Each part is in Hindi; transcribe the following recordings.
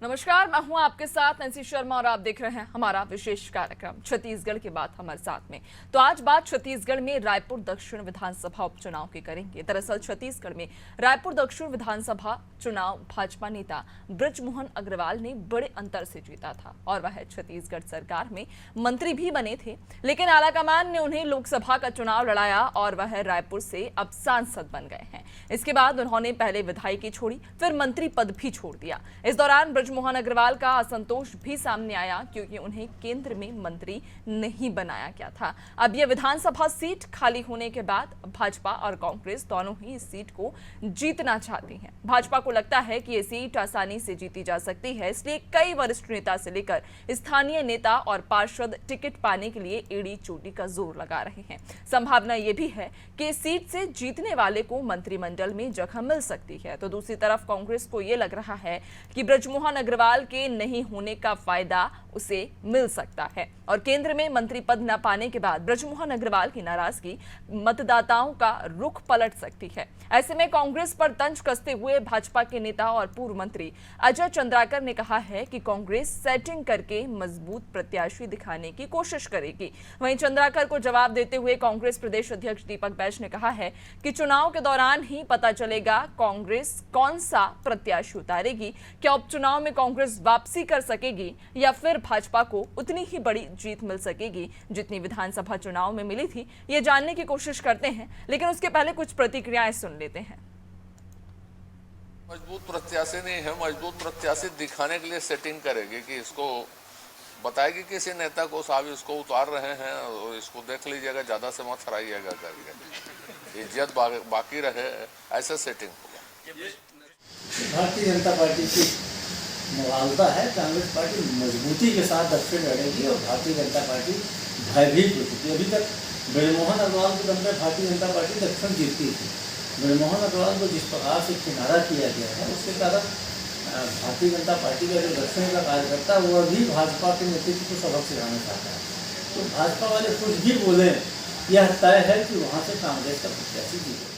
नमस्कार, मैं हूं आपके साथ नैन्सी शर्मा और आप देख रहे हैं हमारा विशेष कार्यक्रम छत्तीसगढ़ की बात हमारे साथ में। तो आज बात छत्तीसगढ़ में रायपुर दक्षिण विधानसभा उपचुनाव की करेंगे। दरअसल छत्तीसगढ़ में रायपुर दक्षिण विधानसभा चुनाव भाजपा नेता बृजमोहन अग्रवाल ने बड़े अंतर से जीता था और वह छत्तीसगढ़ सरकार में मंत्री भी बने थे, लेकिन आलाकमान ने उन्हें लोकसभा का चुनाव लड़ाया और वह रायपुर से अब सांसद बन गए हैं। इसके बाद उन्होंने पहले विधायकी छोड़ी, फिर मंत्री पद भी छोड़ दिया। इस दौरान बृजमोहन अग्रवाल का असंतोष भी सामने आया क्योंकि उन्हें केंद्र में मंत्री नहीं बनाया गया था। अब यह विधानसभा सीट खाली होने के बाद भाजपा और कांग्रेस दोनों ही इस सीट को जीतना चाहती हैं। भाजपा को लगता है कि ये सीट आसानी से जीती जा सकती है, इसलिए कई वरिष्ठ नेता से लेकर स्थानीय नेता और पार्षद टिकट पाने के लिए एड़ी चोटी का जोर लगा रहे हैं। संभावना यह भी है कि इस सीट से जीतने वाले को मंत्रिमंडल में जगह मिल सकती है। तो दूसरी तरफ कांग्रेस को यह लग रहा है कि बृजमोहन अग्रवाल के नहीं होने का फायदा उसे मिल सकता है और केंद्र में मंत्री पद न पाने के बाद बृजमोहन अग्रवाल की नाराजगी मतदाताओं का रुख पलट सकती है। ऐसे में कांग्रेस पर तंज कसते हुए भाजपा के नेता और पूर्व मंत्री अजय चंद्राकर ने कहा है कि कांग्रेस सेटिंग करके मजबूत प्रत्याशी दिखाने की कोशिश करेगी। वहीं चंद्राकर को जवाब देते हुए कांग्रेस प्रदेश अध्यक्ष दीपक बैज ने कहा है कि चुनाव के दौरान ही पता चलेगा कांग्रेस कौन सा प्रत्याशी उतारेगी। क्या उपचुनाव में कांग्रेस वापसी कर सकेगी या फिर भाजपा को उतनी ही बड़ी जीत मिल सकेगी जितनी विधानसभा चुनाव में मिली थी, ये जानने की कोशिश करते हैं। लेकिन उसके पहले कुछ प्रतिक्रियाएं सुन लेते हैं। मजबूत प्रत्याशी नहीं है, मजबूत प्रत्याशी दिखाने के लिए सेटिंग करेगी कि इसको बताएगी किसी नेता को साहब इसको उतार रहे हैं और इसको देख लीजिएगा, ज्यादा से मत हराइएगा करके इज्जत बाकी रहे, ऐसा सेटिंग होगा। भारतीय जनता पार्टी की मुआवजा है। कांग्रेस पार्टी मजबूती के साथ दक्षिण लड़ेगी और भारतीय जनता पार्टी भयभीत हो चुकी है। अभी तक बृजमोहन अग्रवाल के दम पर भारतीय जनता पार्टी दक्षिण जीतती थी। बृजमोहन अग्रवाल को जिस प्रकार से किनारा किया गया है उसके कारण भारतीय जनता पार्टी का जो दक्षिण का कार्यकर्ता वो अभी भाजपा के नेतृत्व को सबक सिखाना चाहता है। तो भाजपा वाले कुछ भी बोले, यह तय है कि वहाँ से कांग्रेस का प्रत्याशी जीतेगा।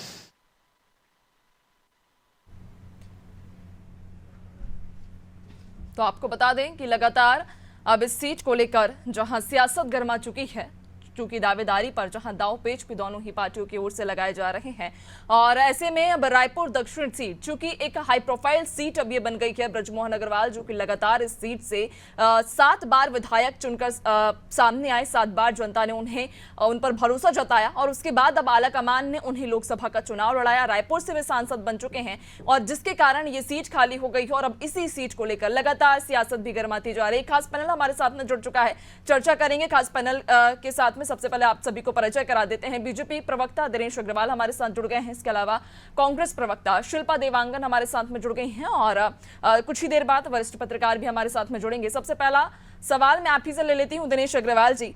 तो आपको बता दें कि लगातार अब इस सीट को लेकर जहां सियासत गर्मा चुकी है, चूंकि दावेदारी पर जहां दाव पेच भी दोनों ही पार्टियों की ओर से लगाए जा रहे हैं और ऐसे में अब रायपुर दक्षिण सीट चूंकि एक हाई प्रोफाइल सीट अब ये बन गई है। बृजमोहन अग्रवाल जो कि लगातार इस सीट से 7 बार विधायक चुनकर सामने आए, 7 बार जनता ने उन पर भरोसा जताया और उसके बाद अब आलाकमान ने उन्हें लोकसभा का चुनाव लड़ाया। रायपुर से वे सांसद बन चुके हैं और जिसके कारण ये सीट खाली हो गई है और अब इसी सीट को लेकर लगातार सियासत भी गर्माती जा रही है। खास पैनल हमारे साथ में जुड़ चुका है, चर्चा करेंगे। खास पैनल के साथ में सबसे पहले आप सभी को परिचय करा देते हैं। बीजेपी प्रवक्ता दिनेश अग्रवाल हमारे साथ जुड़ गए हैं। इसके अलावा कांग्रेस प्रवक्ता शिल्पा देवांगन हमारे साथ में जुड़ गई हैं और कुछ ही देर बाद वरिष्ठ पत्रकार भी हमारे साथ में जुड़ेंगे। सबसे पहला सवाल मैं आप ही से ले लेती हूं। दिनेश अग्रवाल जी,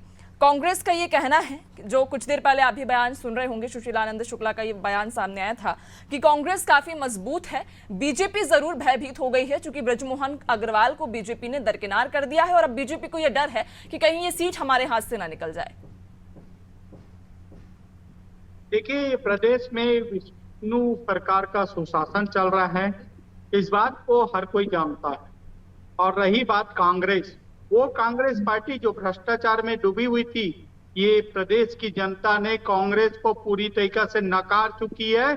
कांग्रेस का ये कहना है, जो कुछ देर पहले आप भी बयान सुन रहे होंगे, सुशीलानंद शुक्ला का ये बयान सामने आया था कि कांग्रेस काफी मजबूत है, बीजेपी जरूर भयभीत हो गई है क्योंकि बृजमोहन अग्रवाल को बीजेपी ने दरकिनार कर दिया है और अब बीजेपी को यह डर है कि कहीं ये सीट हमारे हाथ से ना निकल जाए। देखिए, प्रदेश में विष्णु सरकार का सुशासन चल रहा है, इस बात को हर कोई जानता है। और रही बात कांग्रेस, वो कांग्रेस पार्टी जो भ्रष्टाचार में डूबी हुई थी, ये प्रदेश की जनता ने कांग्रेस को पूरी तरीके से नकार चुकी है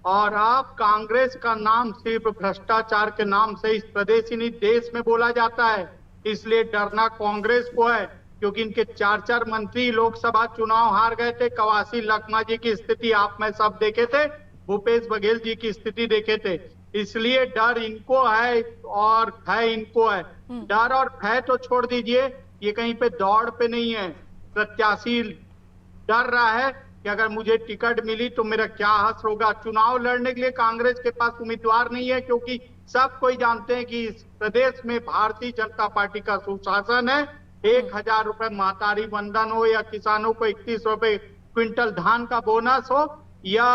और अब कांग्रेस का नाम सिर्फ भ्रष्टाचार के नाम से इस प्रदेश ही नहीं देश में बोला जाता है। इसलिए डरना कांग्रेस को है क्योंकि इनके 4 मंत्री लोकसभा चुनाव हार गए थे। कवासी लखमा जी की स्थिति आप में सब देखे थे, भूपेश बघेल जी की स्थिति देखे थे। इसलिए डर इनको है और भय इनको है। डर और भय तो छोड़ दीजिए, ये कहीं पे दौड़ पे नहीं है। प्रत्याशी डर रहा है कि अगर मुझे टिकट मिली तो मेरा क्या हाथ होगा। चुनाव लड़ने के लिए कांग्रेस के पास उम्मीदवार नहीं है क्योंकि सब कोई जानते हैं कि इस प्रदेश में भारतीय जनता पार्टी का सुशासन है। 1000 रुपए महतारी वंदन हो या किसानों को 31 रुपए क्विंटल धान का बोनस हो या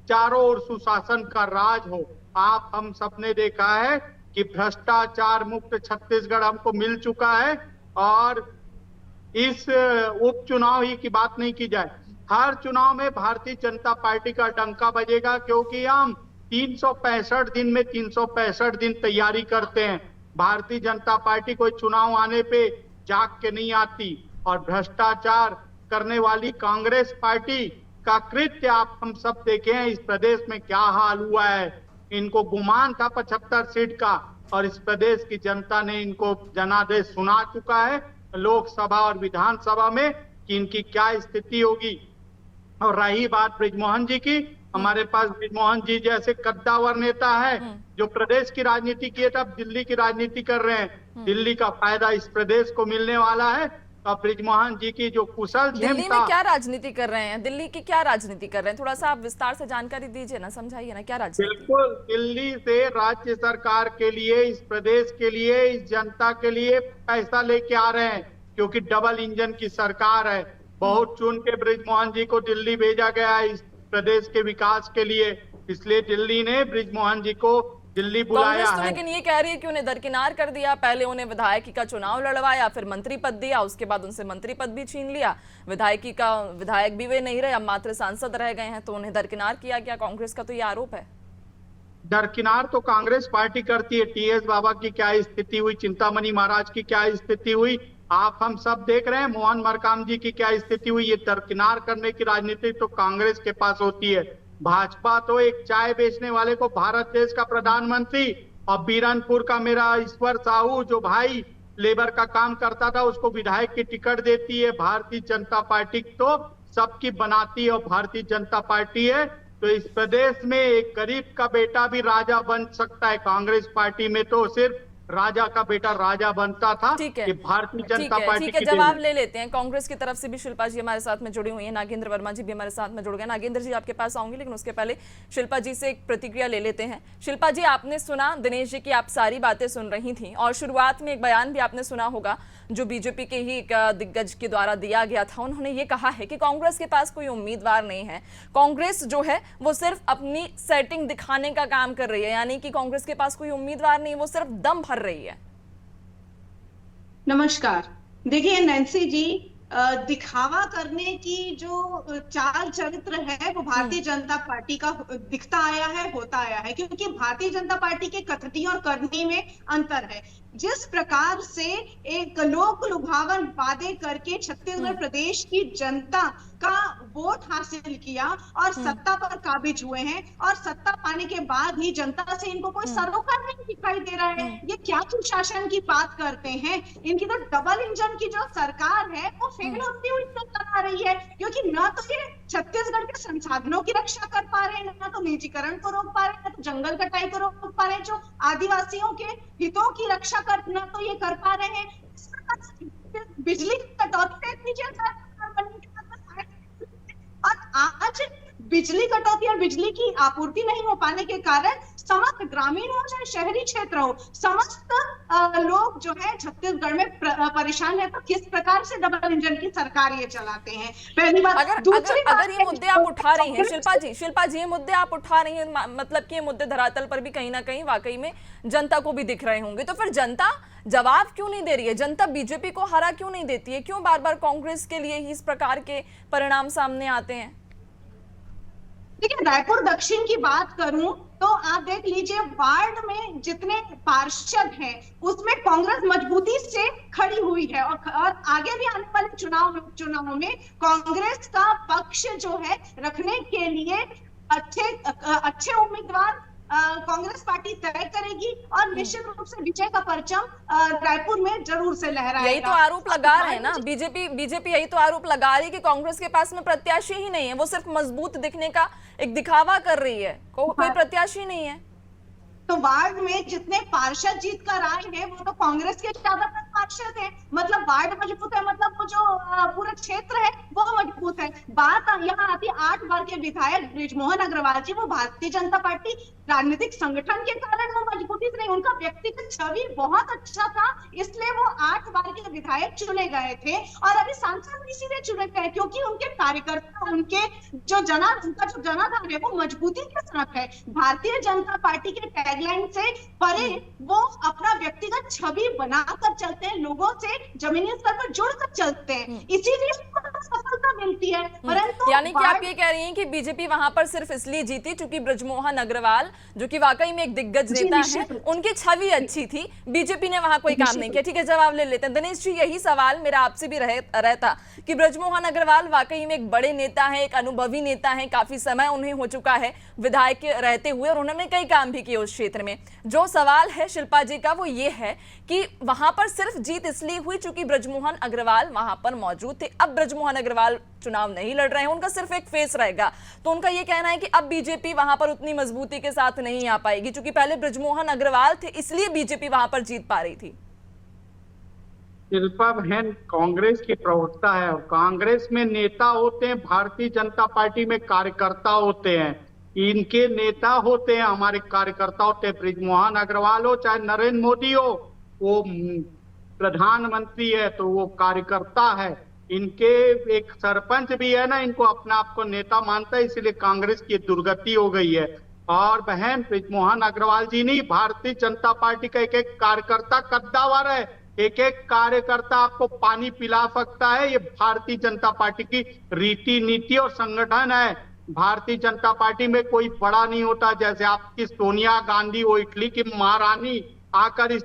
चारों ओर सुशासन का राज हो। आप हम सबने देखा है कि भ्रष्टाचार मुक्त छत्तीसगढ़ हमको मिल चुका है और इस उपचुनाव ही की बात नहीं की जाए, हर चुनाव में भारतीय जनता पार्टी का डंका बजेगा क्योंकि हम 365 दिन में 365 दिन तैयारी करते हैं। भारतीय जनता पार्टी कोई चुनाव आने पे जाग के नहीं आती, और भ्रष्टाचार करने वाली कांग्रेस पार्टी का कृत्य आप हम सब देखे हैं। इस प्रदेश में क्या हाल हुआ है, इनको गुमान था 75 सीट का, और इस प्रदेश की जनता ने इनको जनादेश सुना चुका है लोकसभा और विधानसभा में कि इनकी क्या स्थिति होगी। और रही बात बृजमोहन जी की, हमारे पास बृजमोहन जी जैसे कद्दावर नेता है जो प्रदेश की राजनीति किए थे, अब दिल्ली की राजनीति कर रहे हैं। दिल्ली का फायदा इस प्रदेश को मिलने वाला है। अब बृजमोहन जी की जो कुशल दिल्ली में क्या राजनीति कर रहे हैं, दिल्ली की क्या राजनीति कर रहे हैं, थोड़ा सा आप विस्तार से जानकारी दीजिए ना, समझाइए ना क्या राजनीति। बिल्कुल, दिल्ली से राज्य सरकार के लिए, इस प्रदेश के लिए, इस जनता के लिए पैसा लेके आ रहे हैं, क्योंकि डबल इंजन की सरकार है। बहुत चुन के बृजमोहन जी को दिल्ली भेजा गया है इस प्रदेश के विकास के लिए, इसलिए दिल्ली ने बृजमोहन जी को दिल्ली बुलाया कांग्रेस तो है। लेकिन ये कह रही है कि उन्हें दरकिनार कर दिया, पहले उन्हें विधायकी का चुनाव लड़वाया, फिर मंत्री पद दिया, उसके बाद उनसे मंत्री पद भी छीन लिया, विधायक भी वे नहीं रहे, अब मात्र सांसद रह गए हैं, तो उन्हें दरकिनार किया गया। कांग्रेस का तो ये आरोप है। दरकिनार तो कांग्रेस पार्टी करती है। टीएस बाबा की क्या स्थिति हुई, चिंतामणि महाराज की क्या स्थिति हुई, आप हम सब देख रहे हैं। मोहन मरकाम जी की क्या स्थिति हुई। ये दरकिनार करने की राजनीति तो कांग्रेस के पास होती है। भाजपा तो एक चाय बेचने वाले को भारत देश का प्रधानमंत्री, और बीरनपुर का मेरा ईश्वर साहू जो भाई लेबर का काम करता था, उसको विधायक की टिकट देती है। भारतीय जनता पार्टी तो सबकी बनाती है, और भारतीय जनता पार्टी है तो इस प्रदेश में एक गरीब का बेटा भी राजा बन सकता है। कांग्रेस पार्टी में तो सिर्फ राजा का बेटा राजा बनता था। ठीक है, कि भारतीय जनता पार्टी ठीक है, जवाब ले लेते हैं। कांग्रेस की तरफ से भी शिल्पा जी हमारे साथ में जुड़ी हुई हैं, नागेंद्र वर्मा जी भी हमारे साथ में जुड़ गए। नागेंद्र जी आपके पास आऊंगी, लेकिन उसके पहले शिल्पा जी से एक प्रतिक्रिया ले लेते हैं। शिल्पा जी, आपने सुना दिनेश जी की आप सारी बातें सुन रही थी, और शुरुआत में एक बयान भी आपने सुना होगा जो बीजेपी के ही एक दिग्गज के द्वारा दिया गया था। उन्होंने ये कहा है कि कांग्रेस के पास कोई उम्मीदवार नहीं है, कांग्रेस जो है वो सिर्फ अपनी सेटिंग दिखाने का काम कर रही है, यानी कि कांग्रेस के पास कोई उम्मीदवार नहीं, वो सिर्फ दम भर रही है। नमस्कार। देखिए नैन्सी जी, दिखावा करने की जो चाल चरित्र है वो भारतीय जनता पार्टी का दिखता आया है, होता आया है, क्योंकि भारतीय जनता पार्टी के कथनी और करनी में अंतर है। जिस प्रकार से एक लोक लुभावन वादे करके छत्तीसगढ़ प्रदेश की जनता का वोट हासिल किया और सत्ता पर काबिज हुए हैं, और सत्ता पाने के बाद ही जनता से इनको कोई सरोकार नहीं दिखाई दे रहा है। ये क्या सुशासन की बात करते हैं। इनकी तो डबल इंजन की जो सरकार है वो फेल होती हुई नजर आ रही है, क्योंकि न तो ये छत्तीसगढ़ के संसाधनों की रक्षा कर पा रहे हैं, न तो निजीकरण को रोक पा रहे हैं, न तो जंगल कटाई को रोक पा रहे हैं, जो आदिवासियों के हितों की रक्षा करना तो ये कर पा रहे हैं। बिजली कटौती और आज बिजली कटौती और बिजली की आपूर्ति नहीं हो पाने के कारण समस्त ग्रामीण हो चाहे शहरी क्षेत्र हो, समस्त लोग जो है छत्तीसगढ़ में परेशान है। तो किस प्रकार से डबल इंजन की सरकार ये चलाते हैं, पहली बात। अगर ये मुद्दे आप उठा रही हैं शिल्पा जी ये मुद्दे आप उठा रही हैं, मतलब कि ये मुद्दे धरातल पर भी कहीं ना कहीं वाकई में जनता को भी दिख रहे होंगे, तो फिर जनता जवाब क्यों नहीं दे रही है? जनता बीजेपी को हरा क्यों नहीं देती है? क्यों बार बार कांग्रेस के लिए ही इस प्रकार के परिणाम सामने आते हैं? देखिए, रायपुर दक्षिण की बात करूं तो आप देख लीजिए, वार्ड में जितने पार्षद हैं उसमें कांग्रेस मजबूती से खड़ी हुई है, और आगे भी आने वाले चुनावों में कांग्रेस का पक्ष जो है रखने के लिए अच्छे उम्मीदवार कांग्रेस पार्टी तय करेगी, और निश्चित रूप से विजय का परचम रायपुर में जरूर से लहराएगा। यही तो आरोप लगा रहे हैं ना बीजेपी यही तो आरोप लगा रही है कि कांग्रेस के पास में प्रत्याशी ही नहीं है, वो सिर्फ मजबूत दिखने का एक दिखावा कर रही है, कोई प्रत्याशी नहीं है। तो वार्ड में जितने पार्षद जीत कर आए हैं वो तो कांग्रेस के ज्यादातर पार्षद हैं, मतलब वार्ड मजबूत है, मतलब वो जो पूरा क्षेत्र है वो मजबूत है। बात यहाँ आती है 8 बार के विधायक बृजमोहन अग्रवाल जी, वो भारतीय जनता पार्टी राजनीतिक संगठन के कारण वो मजबूती से नहीं, उनका व्यक्तिगत छवि बहुत अच्छा था, इसलिए वो 8 बार के विधायक चुने गए थे, और अभी सांसद इसीलिए चुने गए क्योंकि उनके कार्यकर्ता, उनके जो जनाधार है वो मजबूती के साथ है। भारतीय जनता पार्टी के टैगलाइन से परे वो अपना व्यक्तिगत छवि बनाकर चलते हैं, लोगों से जमीनी स्तर पर जुड़कर चलते हैं, इसीलिए सफलता मिलती है। परंतु यानी कि आप ये कह रही हैं कि बीजेपी वहां पर सिर्फ इसलिए जीती क्योंकि ब्रजमोहन अग्रवाल जो कि वाकई में एक दिग्गज जी, नेता निश्चित हैं, रूप उनकी छवि अच्छी थी, बीजेपी ने वहां कोई काम निश्चित नहीं किया। ठीक है, जवाब ले लेते हैं। दिनेश जी, यही सवाल मेरा आपसे भी रहता कि ब्रजमोहन अग्रवाल वाकई में एक बड़े नेता हैं, एक अनुभवी नेता हैं, काफी समय उन्हें हो चुका है विधायक रहते हुए और उन्होंने कई काम भी किए उस क्षेत्र में। जो सवाल है शिल्पा जी का वो ये है कि वहां पर सिर्फ जीत इसलिए हुई चूंकि ब्रजमोहन अग्रवाल वहां पर मौजूद थे। अब ब्रजमोहन अग्रवाल चुनाव नहीं लड़ रहे हैं, उनका सिर्फ एक फेस रहेगा, तो उनका ये कहना है कि अब बीजेपी वहां पर उतनी मजबूती के साथ नहीं आ पाएगी क्योंकि पहले ब्रजमोहन अग्रवाल थे इसलिए बीजेपी वहां पर जीत पा रही थी। शिल्पा बहन कांग्रेस की प्रवक्ता है और कांग्रेस में नेता होते हैं, भारतीय जनता पार्टी में कार्यकर्ता होते हैं। इनके नेता होते हैं, हमारे कार्यकर्ता होते हैं। ब्रजमोहन अग्रवाल हो चाहे नरेंद्र मोदी हो, वो प्रधानमंत्री है तो वो कार्यकर्ता है। इनके एक सरपंच भी है ना, इनको अपना आप को नेता मानता है, इसलिए कांग्रेस की दुर्गति हो गई है। और बहन ब्रजमोहन अग्रवाल जी नहीं, भारतीय जनता पार्टी का एक एक कार्यकर्ता कद्दावर है। एक एक कार्यकर्ता आपको पानी पिला सकता है। ये भारतीय जनता पार्टी की रीति नीति और संगठन है। भारतीय जनता पार्टी में कोई बड़ा नहीं होता। जैसे आपकी सोनिया गांधी, वो इटली की महारानी आकर इस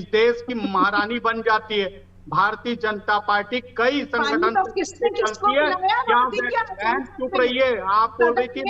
देश की महारानी बन जाती है। भारतीय जनता पार्टी कई संगठन तो किसने किसको चलती है। बुलाया? यहाँ अभी क्या बहन चुप रहिए, आप बोल रही थी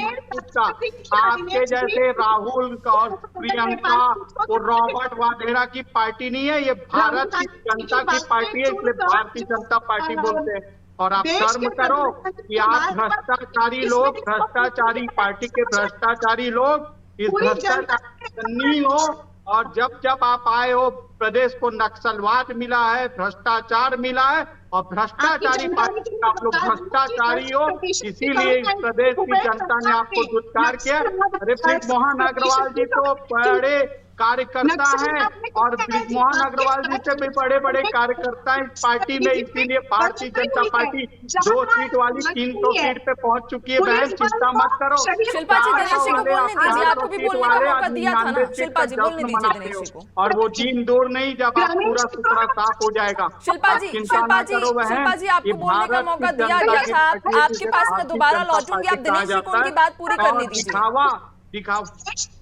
आपके जैसे राहुल और प्रियंका वो रॉबर्ट वाड्रा की पार्टी नहीं है, ये भारत की जनता की पार्टी है, इसलिए भारतीय जनता पार्टी बोलते हैं। और आप शर्म करो कि आप भ्रष्टाचारी लोग, भ्रष्टाचारी पार्टी के भ्रष्टाचारी लोग इस भ्रष्टाचारी हो। और जब जब आप आए हो, प्रदेश को नक्सलवाद मिला है, भ्रष्टाचार मिला है और भ्रष्टाचारी पार्टी आप लोग भ्रष्टाचारी हो, इसीलिए इस प्रदेश की जनता ने आपको दुत्कार किया। अरे ब्रजमोहन अग्रवाल जी तो बड़े कार्यकर्ता हैं और ब्रजमोहन अग्रवाल जी से भी बड़े बड़े कार्यकर्ता हैं इस पार्टी में, इसीलिए भारतीय जनता पार्टी 2 सीट वाली 300 सीट पे पहुंच चुकी है। बहन चिंता मत करो। शिल्पा जी, दिनेश जी को बोलने दीजिए, आपको भी बोलने का मौका दिया था ना। शिल्पा जी बोलने दीजिए दिनेश जी को। और वो दिन दूर नहीं जब आप पूरा सुथरा साफ हो जाएगा। शिल्पा जी, शिल्पा जी, शिल्पा जी, आपको बोलने का मौका दिया गया था। आपके पास मैं दोबारा लौटूंगी, आप दिनेश जी को उनकी बात पूरी करने दीजिए।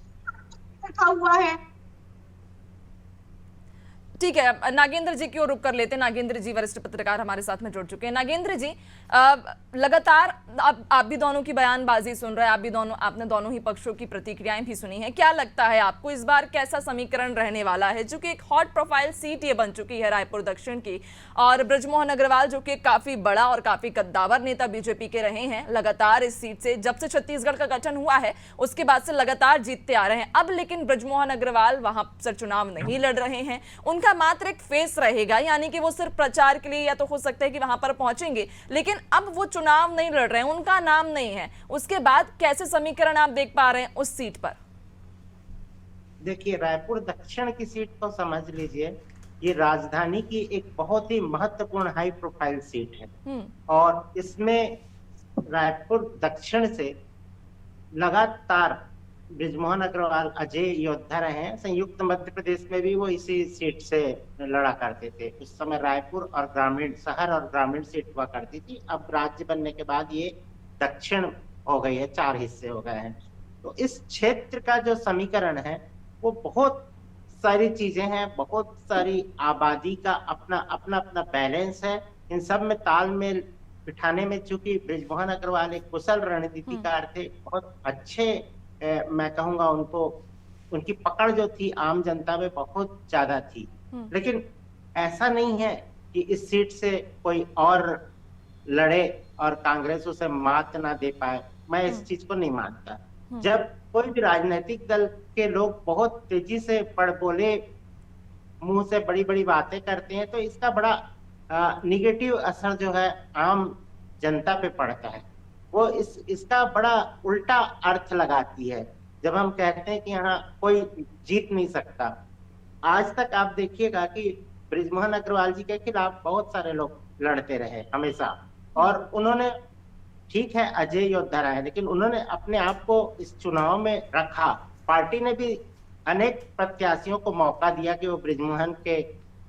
रखा हुआ है। ठीक है, नागेंद्र जी की ओर रुख कर लेते हैं। नागेंद्र जी वरिष्ठ पत्रकार हमारे साथ में जुड़ चुके हैं। नागेंद्र जी, लगातार आप भी दोनों की बयानबाजी सुन रहे हैं, आपने दोनों ही पक्षों की प्रतिक्रियाएं भी सुनी हैं। क्या लगता है आपको इस बार कैसा समीकरण रहने वाला है? जो कि एक हॉट प्रोफाइल सीट ये बन चुकी है रायपुर दक्षिण की, और ब्रजमोहन अग्रवाल जो कि काफी बड़ा और काफी कद्दावर नेता बीजेपी के रहे हैं, लगातार इस सीट से जब से छत्तीसगढ़ का गठन हुआ है उसके बाद से लगातार जीतते आ रहे हैं। अब लेकिन ब्रजमोहन अग्रवाल वहां से चुनाव नहीं लड़ रहे हैं, उनका मात्र एक फेस रहेगा, यानी कि वो सिर्फ प्रचार के लिए या तो हो सकता है कि वहां पर पहुंचेंगे, लेकिन अब वो चुनाव नहीं लड़ रहे हैं, उनका नाम नहीं है। उसके बाद कैसे समीकरण आप देख पा रहे हैं उस सीट पर? देखिए, रायपुर दक्षिण की सीट को समझ लीजिए, ये राजधानी की एक बहुत ही महत्वपूर्ण हाई प्रोफाइल सीट है और इसमें रायपुर दक्षिण से लगातार ब्रजमोहन अग्रवाल अजय योद्धा रहे हैं। संयुक्त मध्य प्रदेश में भी वो इसी सीट से लड़ा करते थे। उस समय रायपुर और ग्रामीण, शहर और ग्रामीण सीट हुआ करती थी। अब राज्य बनने के बाद ये दक्षिण हो गई है, 4 हिस्से हो गए हैं। तो इस क्षेत्र का जो समीकरण है वो बहुत सारी चीजें हैं, बहुत सारी आबादी का अपना अपना बैलेंस है। इन सब में तालमेल बिठाने में चूंकि ब्रजमोहन अग्रवाल एक कुशल रणनीतिकार थे, बहुत अच्छे मैं कहूंगा उनको, उनकी पकड़ जो थी आम जनता में बहुत ज्यादा थी। लेकिन ऐसा नहीं है कि इस सीट से कोई और लड़े और कांग्रेस उसे मात ना दे पाए। मैं इस चीज को नहीं मानता। जब कोई भी राजनीतिक दल के लोग बहुत तेजी से बोले, मुंह से बड़ी बड़ी बातें करते हैं, तो इसका बड़ा निगेटिव असर जो है आम जनता पे पड़ता है। वो इसका बड़ा उल्टा अर्थ लगाती है जब हम कहते हैं कि यहाँ कोई जीत नहीं सकता। आज तक आप देखिएगा कि ब्रजमोहन अग्रवाल जी के खिलाफ बहुत सारे लोग लड़ते रहे हमेशा, और उन्होंने, ठीक है अजय योद्धा रहे, लेकिन उन्होंने अपने आप को इस चुनाव में रखा। पार्टी ने भी अनेक प्रत्याशियों को मौका दिया कि वो ब्रजमोहन के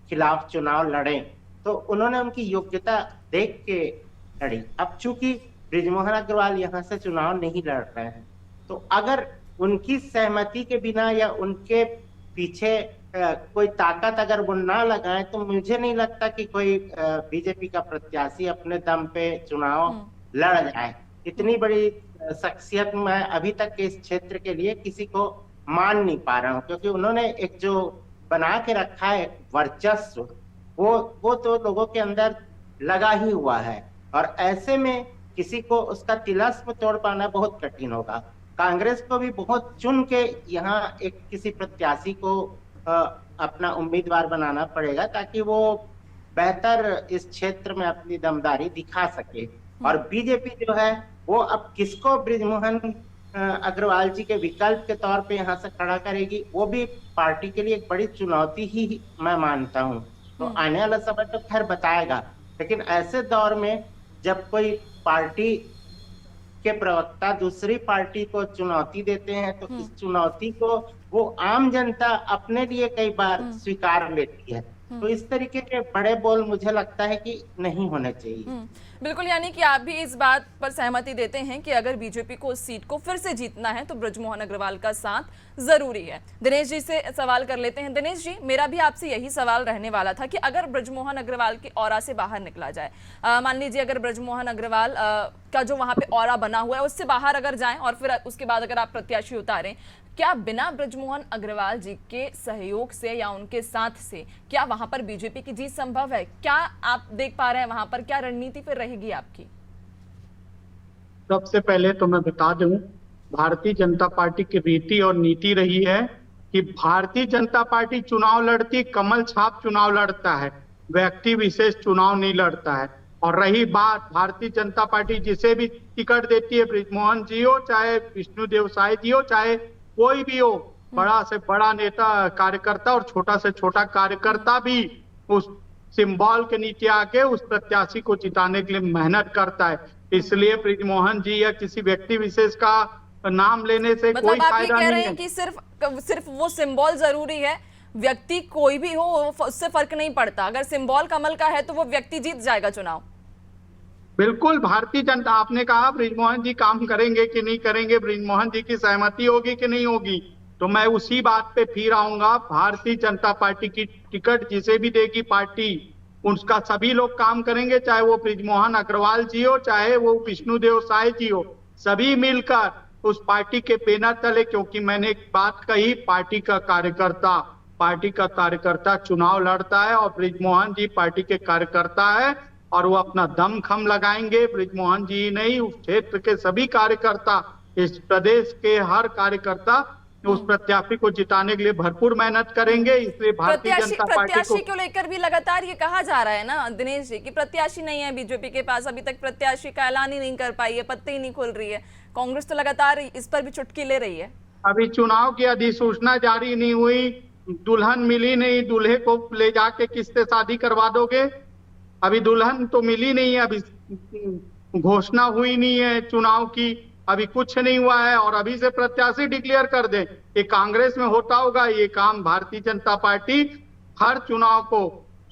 खिलाफ चुनाव लड़ें, तो उन्होंने उनकी योग्यता देख के लड़ी। अब चूंकि बृजमोहन अग्रवाल यहाँ से चुनाव नहीं लड़ रहे हैं, तो अगर उनकी सहमति के बिना या उनके पीछे कोई ताकत अगर वो ना लगाए, तो मुझे नहीं लगता कि कोई बीजेपी का प्रत्याशी अपने दम पे चुनाव लड़ जाए। इतनी बड़ी शख्सियत मैं अभी तक के इस क्षेत्र के लिए किसी को मान नहीं पा रहा हूँ, क्योंकि उन्होंने एक जो बना के रखा है वर्चस्व, वो तो लोगों के अंदर लगा ही हुआ है, और ऐसे में किसी को उसका तिलस्म तोड़ पाना बहुत कठिन होगा। कांग्रेस को भी बहुत चुन के यहाँ एक किसी प्रत्याशी को अपना उम्मीदवार बनाना पड़ेगा, ताकि वो बेहतर इस क्षेत्र में अपनी दमदारी दिखा सके। और बीजेपी जो है वो अब किसको बृजमोहन अग्रवाल जी के विकल्प के तौर पे यहाँ से खड़ा करेगी, वो भी पार्टी के लिए एक बड़ी चुनौती ही मैं मानता हूँ। तो आने वाला समय तो खैर बताएगा, लेकिन ऐसे दौर में जब कोई पार्टी के प्रवक्ता दूसरी पार्टी को चुनौती देते हैं, तो इस चुनौती को वो आम जनता अपने लिए कई बार स्वीकार लेती है। तो इस तरीके के बड़े बोल मुझे लगता है कि नहीं होने चाहिए। बिल्कुल, यानी कि आप भी इस बात पर सहमति देते हैं कि अगर बीजेपी को उस सीट को फिर से जीतना है तो बृजमोहन अग्रवाल का साथ जरूरी है। दिनेश जी से सवाल कर लेते हैं। दिनेश जी, मेरा भी आपसे यही सवाल रहने वाला था कि अगर बृजमोहन अग्रवाल की ऑरा से बाहर निकला जाए, मान लीजिए अगर बृजमोहन अग्रवाल का जो वहां पे ऑरा बना हुआ है उससे बाहर अगर जाएं और फिर उसके बाद अगर आप प्रत्याशी उतारें, क्या बिना बृजमोहन अग्रवाल जी के सहयोग से या उनके साथ से क्या वहां पर बीजेपी की जीत संभव है? क्या आप देख पा रहे हैं वहां पर क्या रणनीति फिर रहेगी आपकी? सबसे पहले तो मैं बता दूं, भारतीय जनता पार्टी की रीति और नीति रही है कि भारतीय जनता पार्टी चुनाव लड़ती, कमल छाप चुनाव लड़ता है, व्यक्ति विशेष चुनाव नहीं लड़ता है। और रही बात, भारतीय जनता पार्टी जिसे भी टिकट देती है, बृजमोहन जी हो, चाहे विष्णुदेव साय जी हो, चाहे कोई भी हो, बड़ा से बड़ा नेता कार्यकर्ता और छोटा से छोटा कार्यकर्ता भी उस सिंबल के नीचे आके उस प्रत्याशी को जिताने के लिए मेहनत करता है। इसलिए बृजमोहन जी या किसी व्यक्ति विशेष का नाम लेने से कोई फायदा नहीं है। कि सिर्फ वो सिंबल जरूरी है, व्यक्ति कोई भी हो उससे फर्क नहीं पड़ता, अगर सिंबल कमल का है तो वो व्यक्ति जीत जाएगा चुनाव। बिल्कुल, भारतीय जनता, आपने कहा बृजमोहन जी काम करेंगे कि नहीं करेंगे, बृजमोहन जी की सहमति होगी कि नहीं होगी, तो मैं उसी बात पे फिर आऊंगा। भारतीय जनता पार्टी की टिकट जिसे भी देगी पार्टी, उसका सभी लोग काम करेंगे, चाहे वो बृजमोहन अग्रवाल जी हो, चाहे वो विष्णुदेव साय जी हो, सभी मिलकर उस पार्टी के बैनर तले, क्योंकि मैंने एक बात कही, पार्टी का कार्यकर्ता चुनाव लड़ता है और बृजमोहन जी पार्टी के कार्यकर्ता है और वो अपना दम खम लगाएंगे। बृजमोहन जी नहीं, उस क्षेत्र के सभी कार्यकर्ता, इस प्रदेश के हर कार्यकर्ता उस प्रत्याशी को जिताने के लिए भरपूर मेहनत करेंगे। इसलिए भारतीय जनता पार्टी को लेकर भी लगातार ये कहा जा रहा है ना दिनेश जी कि प्रत्याशी नहीं है बीजेपी के पास, अभी तक प्रत्याशी का ऐलान ही नहीं कर पाई है, पत्ते ही नहीं खुल रही है। कांग्रेस तो लगातार इस पर भी चुटकी ले रही है। अभी चुनाव की अधिसूचना जारी नहीं हुई, दुल्हन मिली नहीं, दूल्हे को ले जाके किससे शादी करवा दोगे? अभी दुल्हन तो मिली नहीं है, अभी घोषणा हुई नहीं है चुनाव की, अभी कुछ नहीं हुआ है और अभी से प्रत्याशी डिक्लेयर कर दे। ये कांग्रेस में होता होगा ये काम? भारतीय जनता पार्टी हर चुनाव को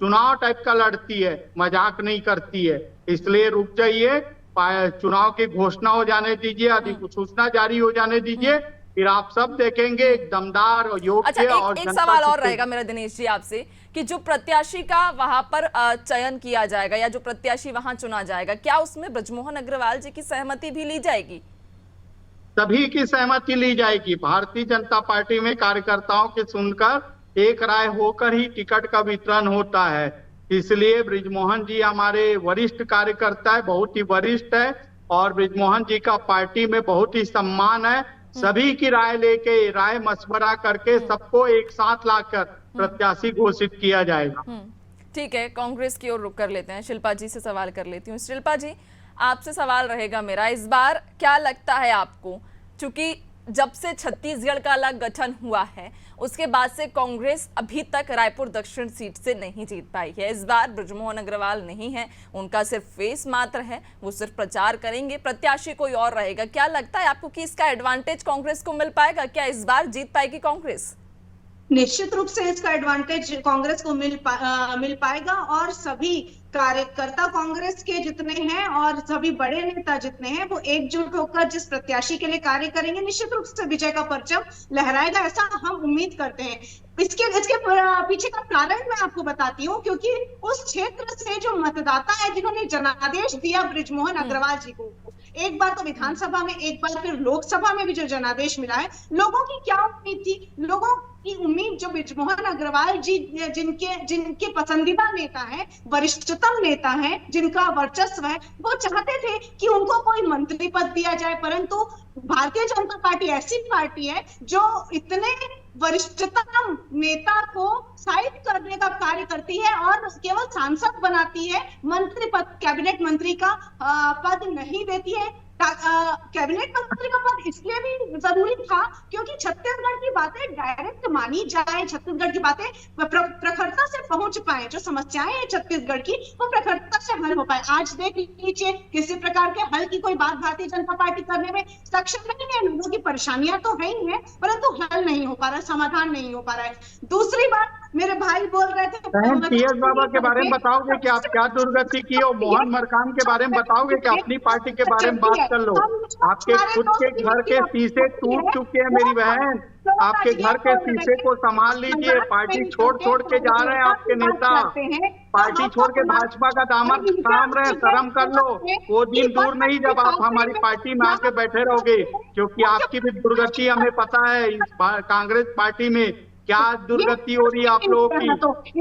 चुनाव टाइप का लड़ती है, मजाक नहीं करती है। इसलिए रुक जाइए, चुनाव की घोषणा हो जाने दीजिए, अधिसूचना जारी हो जाने दीजिए, फिर आप सब देखेंगे एक दमदार और योग्य। अच्छा, एक सवाल और रहेगा मेरा दिनेश जी आपसे कि जो प्रत्याशी का वहां पर चयन किया जाएगा या जो प्रत्याशी वहां चुना जाएगा, क्या उसमें बृजमोहन अग्रवाल जी की सहमति भी ली जाएगी? सभी की सहमति ली जाएगी। भारतीय जनता पार्टी में कार्यकर्ताओं की सुनकर एक राय होकर ही टिकट का वितरण होता है। इसलिए बृजमोहन जी हमारे वरिष्ठ कार्यकर्ता है, बहुत ही वरिष्ठ है और बृजमोहन जी का पार्टी में बहुत ही सम्मान है। सभी की राय लेके, राय मशवरा करके सबको एक साथ लाकर प्रत्याशी घोषित किया जाएगा। ठीक है, कांग्रेस की ओर रुख कर लेते हैं, शिल्पा जी से सवाल कर लेती हूँ। शिल्पा जी, आपसे सवाल रहेगा मेरा, इस बार क्या लगता है आपको, चूंकि जब से छत्तीसगढ़ का अलग गठन हुआ है उसके बाद से कांग्रेस अभी तक रायपुर दक्षिण सीट से नहीं जीत पाई है। इस बार बृजमोहन अग्रवाल नहीं है, उनका सिर्फ फेस मात्र है, वो सिर्फ प्रचार करेंगे, प्रत्याशी कोई और रहेगा। क्या लगता है आपको कि इसका एडवांटेज कांग्रेस को मिल पाएगा? क्या इस बार जीत पाएगी कांग्रेस? निश्चित रूप से इसका एडवांटेज कांग्रेस को मिल पाएगा और सभी कार्यकर्ता कांग्रेस के जितने हैं और सभी बड़े नेता जितने हैं वो एकजुट होकर जिस प्रत्याशी के लिए कार्य करेंगे, निश्चित रूप से विजय का परचम लहराएगा, ऐसा हम उम्मीद करते हैं। इसके पीछे का कारण मैं आपको बताती हूँ, क्योंकि उस क्षेत्र से जो मतदाता है जिन्होंने जनादेश दिया बृजमोहन अग्रवाल जी को, एक बार तो विधानसभा में, एक बार फिर लोकसभा में भी जो जनादेश मिला है, लोगों की क्या उम्मीद थी? लोगों की उम्मीद जो बृजमोहन अग्रवाल जी जिनके पसंदीदा नेता है, वरिष्ठतम नेता है, जिनका वर्चस्व है, वो चाहते थे कि उनको कोई मंत्री पद दिया जाए, परंतु भारतीय जनता पार्टी ऐसी पार्टी है जो इतने वरिष्ठतम नेता को साइड करने का कार्य करती है और केवल सांसद बनाती है, मंत्री पद, कैबिनेट मंत्री का पद नहीं देती है। कैबिनेट मंत्री का पद इसलिए भी जरूरी था क्योंकि छत्तीसगढ़ की बातें डायरेक्ट मानी जाए, छत्तीसगढ़ की बातें प्रखरता से पहुंच पाए, जो समस्याएं हैं छत्तीसगढ़ की वो प्रखरता से हल हो पाए। आज देख लीजिए किसी प्रकार के हल की कोई बात भारतीय जनता पार्टी करने में सक्षम नहीं है। लोगों की परेशानियां तो है ही है, परंतु हल नहीं हो पा रहा, समाधान नहीं हो पा रहा है। दूसरी बात, मेरे भाई बोल रहे थे टीएस बाबा के बारे में बताओगे कि आप क्या दुर्गति की, और मोहन मरकाम के बारे में बताओगे कि अपनी पार्टी के बारे में बात कर लो। आपके खुद के घर के शीशे टूट चुके हैं मेरी बहन, आपके घर के शीशे को संभाल लीजिए। पार्टी छोड़ के जा रहे हैं आपके नेता, पार्टी छोड़ के भाजपा का दामन थाम रहे हैं, शर्म कर लो। वो दिन दूर नहीं जब आप हमारी पार्टी में आके बैठे रहोगे, क्योंकि आपकी भी दुर्गति हमें पता है। इस कांग्रेस पार्टी में क्या दुर्गति हो रही है आप लोगों की।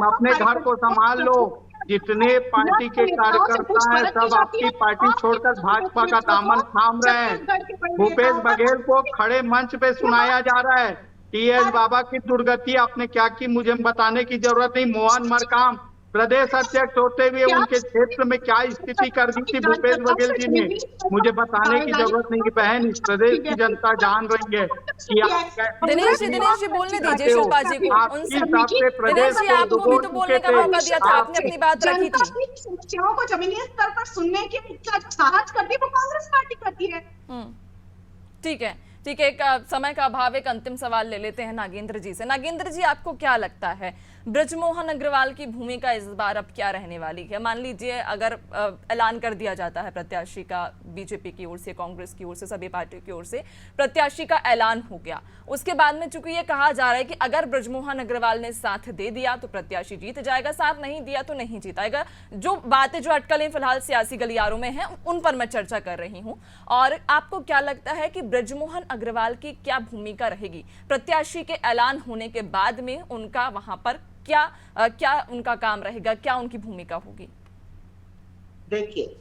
अपने घर को संभाल लो। जितने पार्टी के कार्यकर्ता हैं सब आपकी पार्टी छोड़कर भाजपा का दामन थाम रहे हैं। भूपेश बघेल को खड़े मंच पे सुनाया जा रहा है टीएस बाबा की दुर्गति आपने क्या की मुझे बताने की जरूरत नहीं। मोहन मरकाम प्रदेश अध्यक्ष होते हुए उनके क्षेत्र में क्या स्थिति कर दी थी भूपेश बघेल जी ने, मुझे बताने की जरूरत नहीं कि बहन इस प्रदेश की जनता जान रही है कि आप दिनेश जी बोलने दीजिए शिल्पा जी को। दिनेश जी आपको भी तो बोलने का मौका दिया था, आपने अपनी बात रखी थी। समस्याओं को जमीनी स्तर पर सुनने की साहस करती है वो कांग्रेस पार्टी करती है। ठीक है, एक समय का अभाव, एक अंतिम सवाल ले लेते हैं नागेंद्र जी से। नागेंद्र जी, आपको क्या लगता है बृजमोहन अग्रवाल की भूमिका इस बार अब क्या रहने वाली है? मान लीजिए अगर ऐलान कर दिया जाता है प्रत्याशी का, बीजेपी की ओर से, कांग्रेस की ओर से, सभी पार्टियों की ओर से प्रत्याशी का ऐलान हो गया, उसके बाद में चूंकि ये कहा जा रहा है कि अगर बृजमोहन अग्रवाल ने साथ दे दिया तो प्रत्याशी जीत जाएगा, साथ नहीं दिया तो नहीं जीताएगा। जो बातें, जो अटकलें फिलहाल सियासी गलियारों में हैं, उन पर मैं चर्चा कर रही हूं। और आपको क्या लगता है कि बृजमोहन अग्रवाल की क्या भूमिका रहेगी प्रत्याशी के ऐलान होने के बाद में? उनका वहां पर क्या उनका काम रहेगा, क्या उनकी भूमिका होगी? देखिए,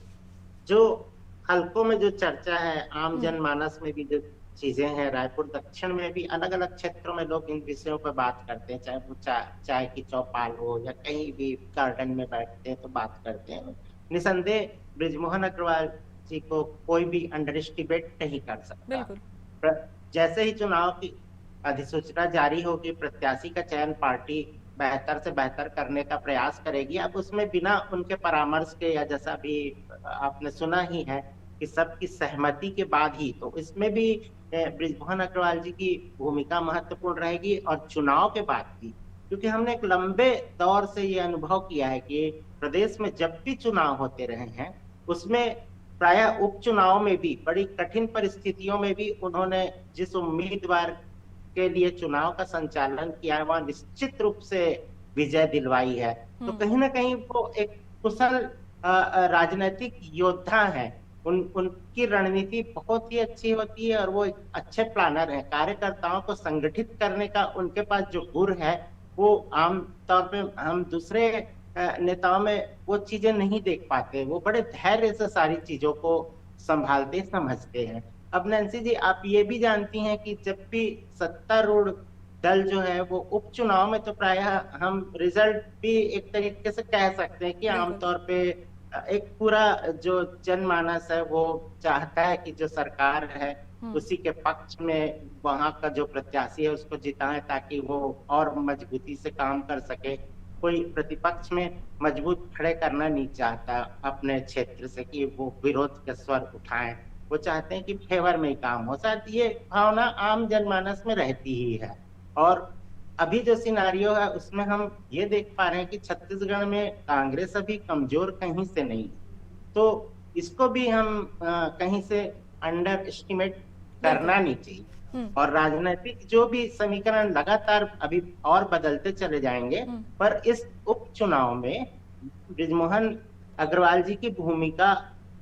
जो हलकों में जो चर्चा है, आम जनमानस में भी जो चीजें हैं, रायपुर दक्षिण में भी अलग अलग क्षेत्रों में लोग इन विषयों पर बात करते हैं, चाहे वो चाय की चौपाल हो या कहीं भी गार्डन में बैठते हैं तो बात करते हैं। निसंदेह बृजमोहन अग्रवाल जी को कोई भी अंडर एस्टिमेट नहीं कर सकता। जैसे ही चुनाव की अधिसूचना जारी होगी, प्रत्याशी का चयन पार्टी बेहतर से बेहतर करने का प्रयास करेगी। अब उसमें बिना उनके परामर्श के, या जैसा भी आपने सुना ही है कि सबकी सहमति के बाद ही, तो इसमें भी बृजमोहन अग्रवाल जी की भूमिका महत्वपूर्ण रहेगी और चुनाव के बाद भी, क्योंकि हमने एक लंबे दौर से ये अनुभव किया है कि प्रदेश में जब भी चुनाव होते रहे हैं उसमें प्रायः उपचुनाव में भी बड़ी कठिन परिस्थितियों में भी उन्होंने जिस उम्मीदवार के लिए चुनाव का संचालन किया है वह निश्चित रूप से विजय दिलवाई है। तो कहीं ना कहीं वो एक कुशल राजनीतिक योद्धा है। उनकी रणनीति बहुत ही अच्छी होती है और वो एक अच्छे प्लानर है। कार्यकर्ताओं को संगठित करने का उनके पास जो गुण है वो आम तौर पे हम दूसरे नेताओं में वो चीजें नहीं देख पाते। वो बड़े धैर्य से सारी चीजों को संभालते समझते हैं। अब नैन्सी जी, आप ये भी जानती हैं कि जब भी सत्तारूढ़ दल जो है वो उपचुनाव में, तो प्रायः हम रिजल्ट भी एक तरीके से कह सकते हैं कि आमतौर पे एक पूरा जो जनमानस है वो चाहता है कि जो सरकार है उसी के पक्ष में वहां का जो प्रत्याशी है उसको जिताएं ताकि वो और मजबूती से काम कर सके। कोई प्रतिपक्ष में मजबूत खड़े करना नहीं चाहता अपने क्षेत्र से कि वो विरोध के स्वर उठाएं। वो चाहते हैं कि फेवर में ही काम हो। शायद ये भावना आम जनमानस में रहती ही है। और अभी जो सिनारियो है उसमें हम ये देख पा रहे हैं कि छत्तीसगढ़ में कांग्रेस अभी कमजोर कहीं से नहीं, तो इसको भी हम कहीं से अंडर एस्टिमेट करना नहीं चाहिए। और राजनीतिक जो भी समीकरण लगातार अभी और बदलते चले जाएंगे, पर इस उपचुनाव में बृजमोहन अग्रवाल जी की भूमिका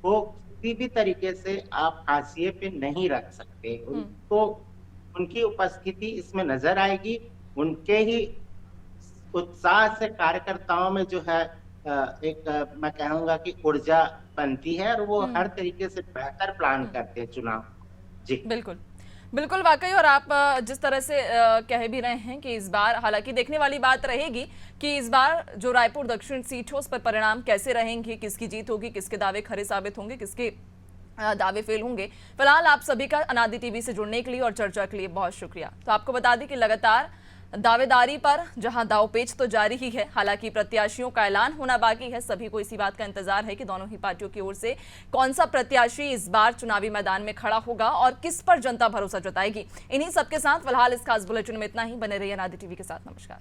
को किसी भी तरीके से आप हाशिए पे नहीं रख सकते। उनको उनकी उपस्थिति इसमें नजर आएगी, उनके ही उत्साह से कार्यकर्ताओं में जो है मैं कहूंगा कि ऊर्जा बनती है, और वो हर तरीके से बेहतर प्लान करते हैं चुनाव। जी बिल्कुल बिल्कुल, वाकई। और आप जिस तरह से कह भी रहे हैं कि इस बार हालांकि देखने वाली बात रहेगी कि इस बार जो रायपुर दक्षिण सीट हो उस पर परिणाम कैसे रहेंगे, किसकी जीत होगी, किसके दावे खरे साबित होंगे, किसके दावे फेल होंगे। फिलहाल आप सभी का अनादि टीवी से जुड़ने के लिए और चर्चा के लिए बहुत शुक्रिया। तो आपको बता दें कि लगातार दावेदारी पर जहां दावपेच तो जारी ही है, हालांकि प्रत्याशियों का ऐलान होना बाकी है। सभी को इसी बात का इंतजार है कि दोनों ही पार्टियों की ओर से कौन सा प्रत्याशी इस बार चुनावी मैदान में खड़ा होगा और किस पर जनता भरोसा जताएगी। इन्हीं सबके साथ फिलहाल इस खास बुलेटिन में इतना ही। बने रहिए अनादि टीवी के साथ। नमस्कार।